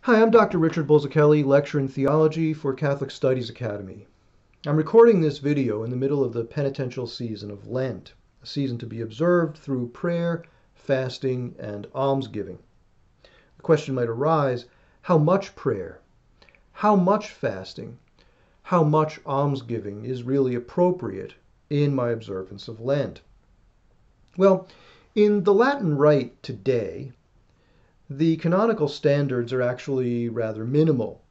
Hi, I'm Dr. Richard Bolzakelli, lecturer in theology for Catholic Studies Academy. I'm recording this video in the middle of the penitential season of Lent, a season to be observed through prayer, fasting, and almsgiving. The question might arise, how much prayer, how much fasting, how much almsgiving is really appropriate in my observance of Lent? Well, in the Latin Rite today, the canonical standards are actually rather minimal.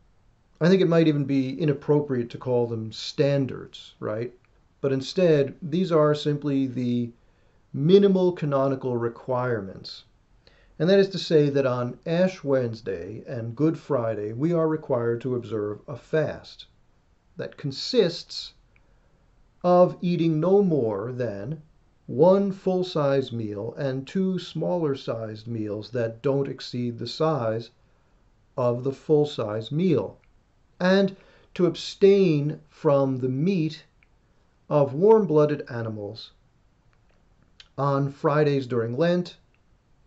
I think it might even be inappropriate to call them standards, right? But instead, these are simply the minimal canonical requirements. And that is to say that on Ash Wednesday and Good Friday, we are required to observe a fast that consists of eating no more than one full-size meal and two smaller-sized meals that don't exceed the size of the full-size meal, and to abstain from the meat of warm-blooded animals on Fridays during Lent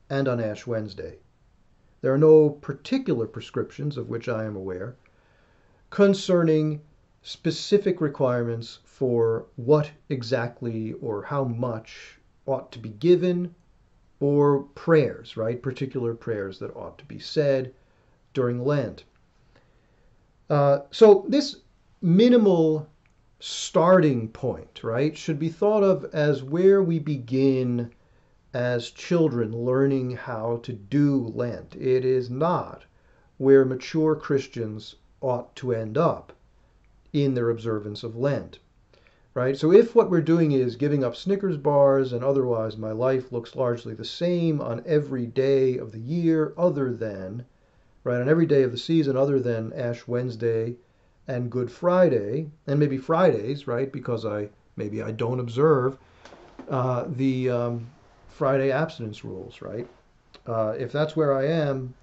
and on Ash Wednesday. There are no particular prescriptions of which I am aware concerning specific requirements for what exactly or how much ought to be given, or prayers, right? Particular prayers that ought to be said during Lent. So this minimal starting point, right, should be thought of as where we begin as children learning how to do Lent. It is not where mature Christians ought to end up in their observance of Lent, right? So if what we're doing is giving up Snickers bars and otherwise my life looks largely the same on every day of the year other than, right, on every day of the season other than Ash Wednesday and Good Friday, and maybe Fridays, right, because maybe I don't observe the Friday abstinence rules, right? If that's where I am,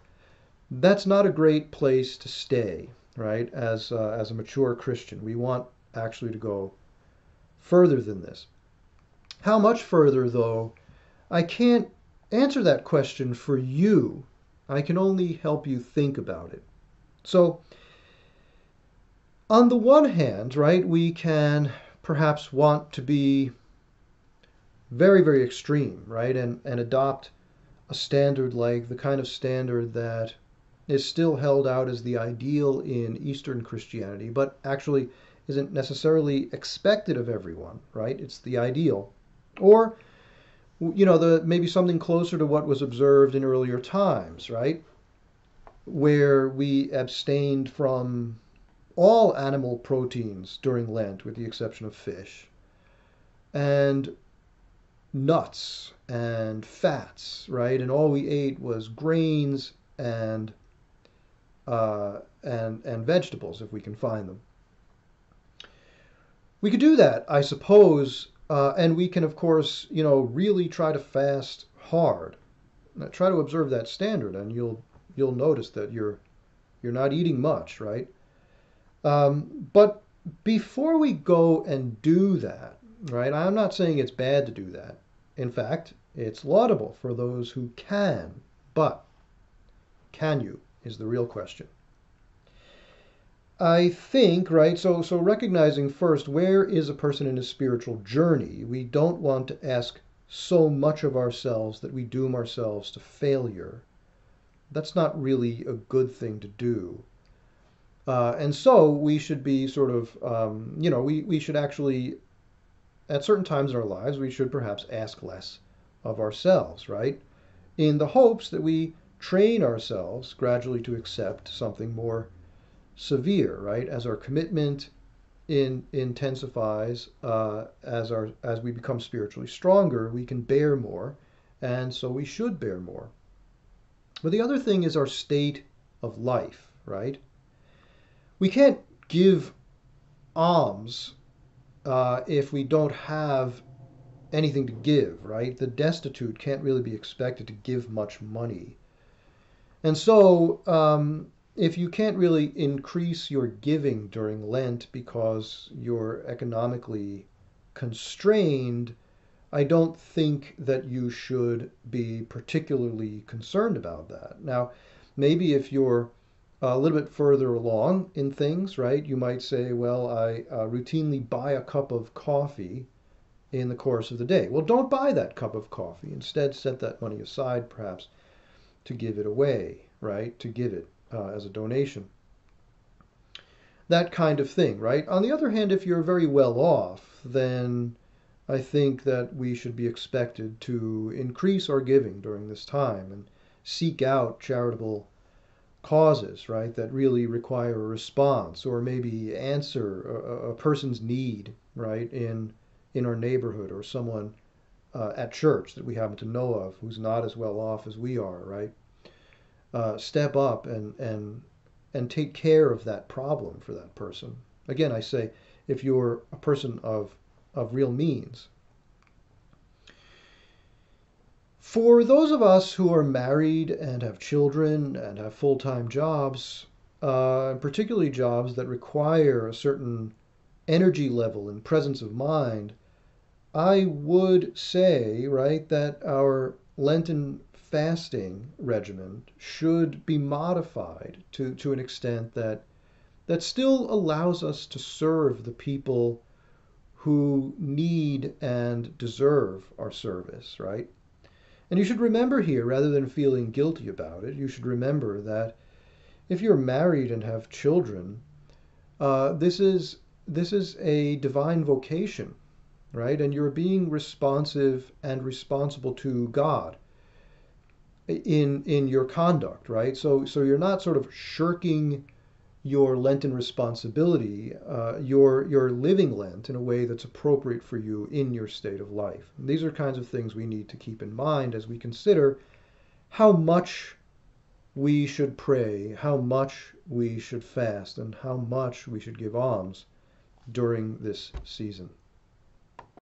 that's not a great place to stay, right? As a mature Christian, we want actually to go further than this. How much further, though? I can't answer that question for you. I can only help you think about it. So, on the one hand, right, we can perhaps want to be very, very extreme, right, and adopt a standard like the kind of standard that is still held out as the ideal in Eastern Christianity, but actually isn't necessarily expected of everyone, right? It's the ideal. Or, maybe something closer to what was observed in earlier times, right? Where we abstained from all animal proteins during Lent, with the exception of fish, and nuts and fats, right? And all we ate was grains and vegetables if we can find them. We could do that, I suppose, and we can, of course, really try to fast hard. Now, try to observe that standard, and you'll notice that you're not eating much, right? But before we go and do that, right? I'm not saying it's bad to do that. In fact, it's laudable for those who can, but can you is the real question. I think, right, so recognizing first where is a person in his spiritual journey, we don't want to ask so much of ourselves that we doom ourselves to failure. That's not really a good thing to do. And so we should be sort of, we should actually, at certain times in our lives, we should perhaps ask less of ourselves, right? In the hopes that we train ourselves gradually to accept something more severe, right? As our commitment intensifies, as we become spiritually stronger, we can bear more, and so we should bear more. But the other thing is our state of life, right? We can't give alms if we don't have anything to give, right? The destitute can't really be expected to give much money. And so, if you can't really increase your giving during Lent because you're economically constrained, I don't think that you should be particularly concerned about that. Now, maybe if you're A little bit further along in things, right? You might say, well, I routinely buy a cup of coffee in the course of the day. Well, don't buy that cup of coffee. Instead, set that money aside, perhaps, to give it away, right? To give it as a donation. That kind of thing, right? On the other hand, if you're very well off, then I think that we should be expected to increase our giving during this time and seek out charitable causes, right, that really require a response or maybe answer a person's need, right, in our neighborhood or someone at church that we happen to know of who's not as well off as we are, right? Step up and take care of that problem for that person. Again, I say, if you're a person of real means. For those of us who are married and have children and have full-time jobs, particularly jobs that require a certain energy level and presence of mind, I would say, right, that our Lenten fasting regimen should be modified to an extent that still allows us to serve the people who need and deserve our service, right? And you should remember here, rather than feeling guilty about it, you should remember that if you're married and have children, this is a divine vocation, right? And you're being responsive and responsible to God in your conduct, right? So you're not sort of shirking your Lenten responsibility. You're living Lent in a way that's appropriate for you in your state of life. And these are kinds of things we need to keep in mind as we consider how much we should pray, how much we should fast, and how much we should give alms during this season.